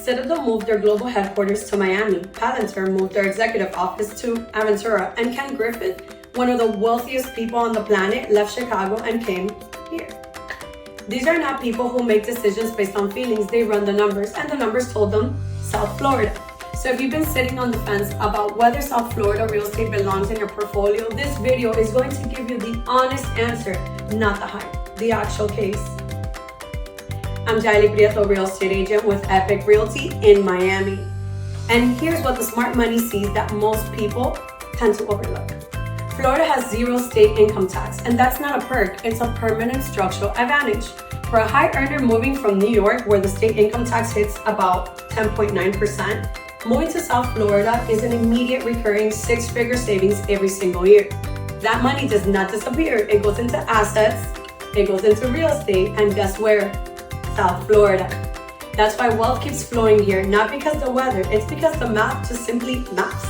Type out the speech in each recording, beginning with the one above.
Citadel moved their global headquarters to Miami, Palantir moved their executive office to Aventura, and Ken Griffin, one of the wealthiest people on the planet, left Chicago and came here. These are not people who make decisions based on feelings. They run the numbers, and the numbers told them South Florida. So if you've been sitting on the fence about whether South Florida real estate belongs in your portfolio, this video is going to give you the honest answer, not the hype, the actual case. I'm Jaelly, Prieto, real estate agent with Epic Realty in Miami. And here's what the smart money sees that most people tend to overlook. Florida has zero state income tax, and that's not a perk, it's a permanent structural advantage. For a high earner moving from New York, where the state income tax hits about 10.9%, moving to South Florida is an immediate recurring six-figure savings every single year. That money does not disappear. It goes into assets, it goes into real estate, and guess where? South Florida. That's why wealth keeps flowing here, not because the weather, it's because the math just simply maths.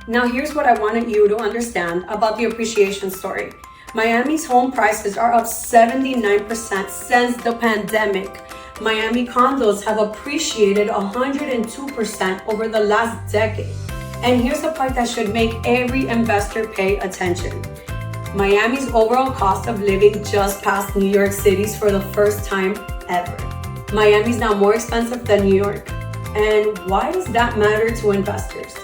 Now here's what I wanted you to understand about the appreciation story. Miami's home prices are up 79% since the pandemic. Miami condos have appreciated 102% over the last decade. And here's the part that should make every investor pay attention. Miami's overall cost of living just passed New York City's for the first time ever. Miami's now more expensive than New York. And why does that matter to investors?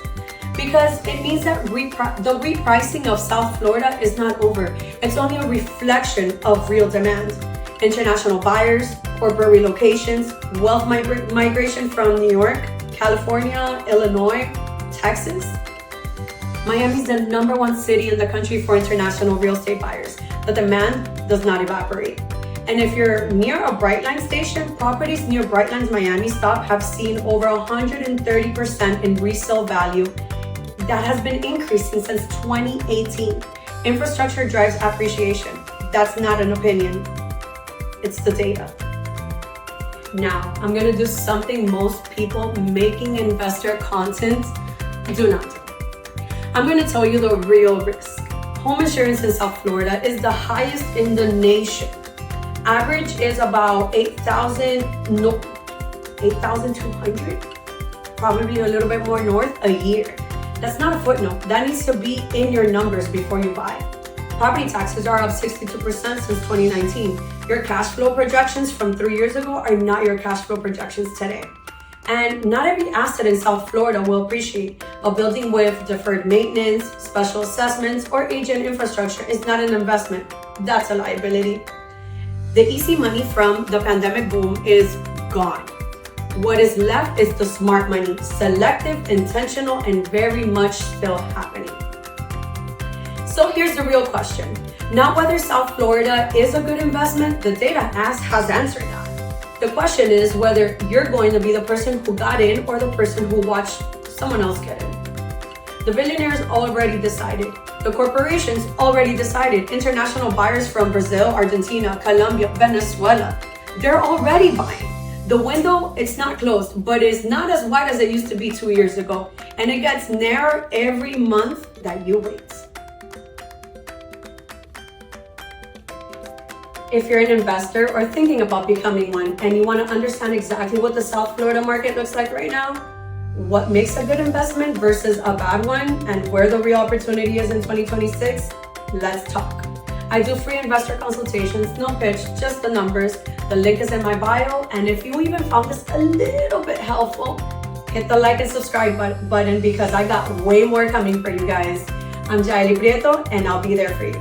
Because it means that the repricing of South Florida is not over. It's only a reflection of real demand. International buyers, corporate relocations, wealth migration from New York, California, Illinois, Texas. Miami's the #1 city in the country for international real estate buyers. The demand does not evaporate. And if you're near a Brightline station, properties near Brightline's Miami stop have seen over 130% in resale value. That has been increasing since 2018. Infrastructure drives appreciation. That's not an opinion. It's the data. Now, I'm gonna do something most people making investor content do not do. I'm gonna tell you the real risk. Home insurance in South Florida is the highest in the nation. Average is about $8,200, probably a little bit more north a year. That's not a footnote. That needs to be in your numbers before you buy. Property taxes are up 62% since 2019. Your cash flow projections from 3 years ago are not your cash flow projections today. And not every asset in South Florida will appreciate. A building with deferred maintenance, special assessments, or aging infrastructure is not an investment. That's a liability. The easy money from the pandemic boom is gone. What is left is the smart money, selective, intentional, and very much still happening. So here's the real question. Not whether South Florida is a good investment, the data has answered that. The question is whether you're going to be the person who got in or the person who watched someone else get in. The billionaires already decided. The corporations already decided. International buyers from Brazil, Argentina, Colombia, Venezuela, they're already buying. The window, it's not closed, but it's not as wide as it used to be 2 years ago. And it gets narrower every month that you wait. If you're an investor or thinking about becoming one and you want to understand exactly what the South Florida market looks like right now, what makes a good investment versus a bad one, and where the real opportunity is in 2026, let's talk. I do free investor consultations, no pitch, just the numbers. The link is in my bio, and if you even found this a little bit helpful, hit the like and subscribe button because I got way more coming for you guys. I'm Jaelly Prieto, and I'll be there for you.